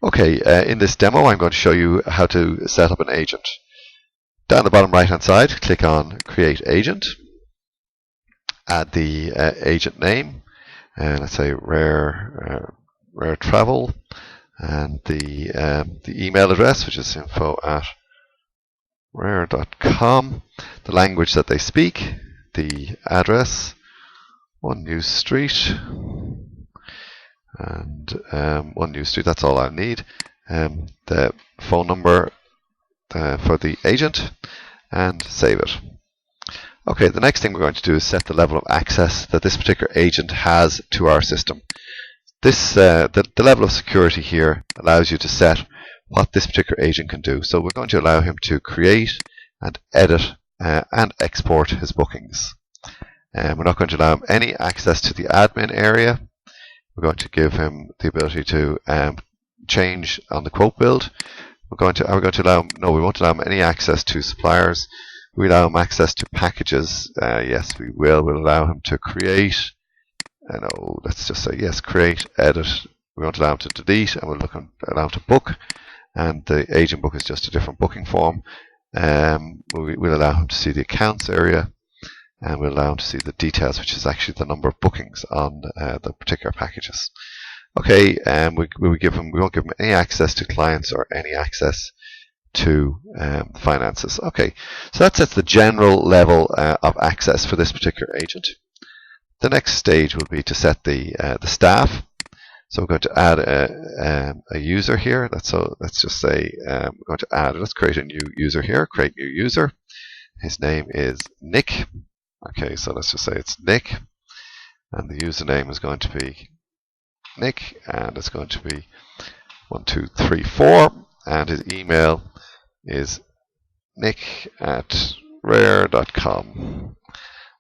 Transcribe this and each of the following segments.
Okay, in this demo I'm going to show you how to set up an agent. Down the bottom right hand side, click on Create Agent. Add the agent name, let's say Rare Travel, and the email address, which is info@rare.com, the language that they speak, the address, 1 New Street, and 1 New Street, that's all I need, the phone number for the agent, and save it. Okay, the next thing we're going to do is set the level of access that this particular agent has to our system. This the level of security here allows you to set what this particular agent can do. So we're going to allow him to create and edit and export his bookings. We're not going to allow him any access to the admin area. We're going to give him the ability to change on the quote build. Are we going to allow him? No, we won't allow him any access to suppliers. We allow him access to packages. Yes, we will. We'll allow him to create. No, let's just say yes, create, edit. We won't allow him to delete, and we'll allow him to book. And the agent book is just a different booking form. We'll allow him to see the accounts area, and we'll allow him to see the details, which is actually the number of bookings on the particular packages. Okay, we won't give him any access to clients or any access to finances. Okay, so that sets the general level of access for this particular agent. The next stage will be to set the staff. So we're going to add a user here. Let's just say we're going to add. Let's create a new user here. Create new user. His name is Nick. Okay, so let's just say it's Nick, and the username is going to be Nick, and it's going to be 1234, and his email is nick@rare.com.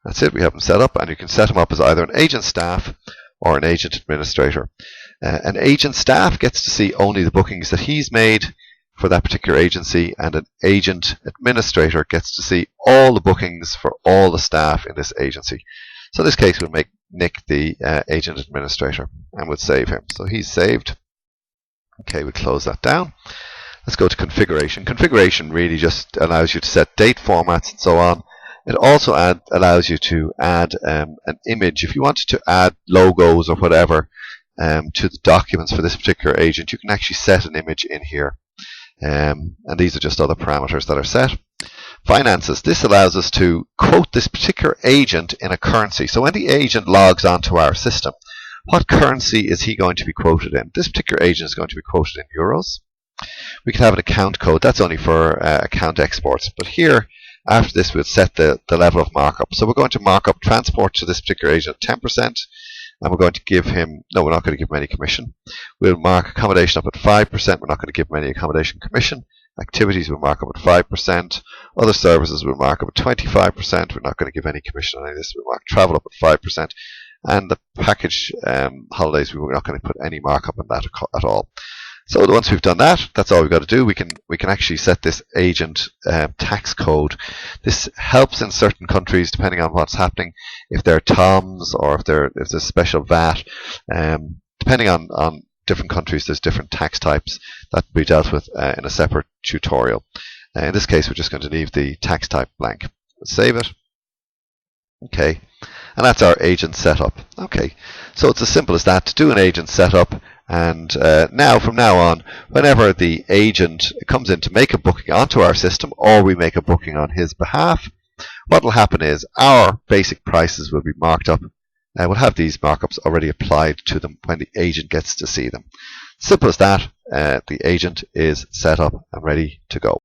That's it. We have him set up, and you can set him up as either an agent staff or an agent administrator. An agent staff gets to see only the bookings that he's made for that particular agency, and an agent administrator gets to see all the bookings for all the staff in this agency. So in this case, we'll make Nick the agent administrator, and we'll save him. So he's saved. Okay, we'll close that down. Let's go to configuration. Configuration really just allows you to set date formats and so on. It also allows you to add an image. If you wanted to add logos or whatever to the documents for this particular agent, you can actually set an image in here. And these are just other parameters that are set. Finances. This allows us to quote this particular agent in a currency. So when the agent logs onto our system, what currency is he going to be quoted in? This particular agent is going to be quoted in euros. We can have an account code. That's only for account exports. But here, after this, we'll set the level of markup. So we're going to mark up transport to this particular agent 10%. And we're going to give him, no, we're not going to give him any commission. We'll mark accommodation up at 5%. We're not going to give him any accommodation commission. Activities we'll mark up at 5%. Other services we'll mark up at 25%. We're not going to give any commission on any of this. We'll mark travel up at 5%. And the package holidays, we're not going to put any markup on that at all. So once we've done that, that's all we've got to do. We can actually set this agent tax code. This helps in certain countries depending on what's happening. If they're TOMs or if there's special VAT, depending on different countries, there's different tax types that will be dealt with in a separate tutorial. In this case, we're just going to leave the tax type blank. Let's save it. Okay, and that's our agent setup. Okay, so it's as simple as that to do an agent setup. And from now on, whenever the agent comes in to make a booking onto our system, or we make a booking on his behalf, what will happen is our basic prices will be marked up. We'll have these markups already applied to them when the agent gets to see them. Simple as that. The agent is set up and ready to go.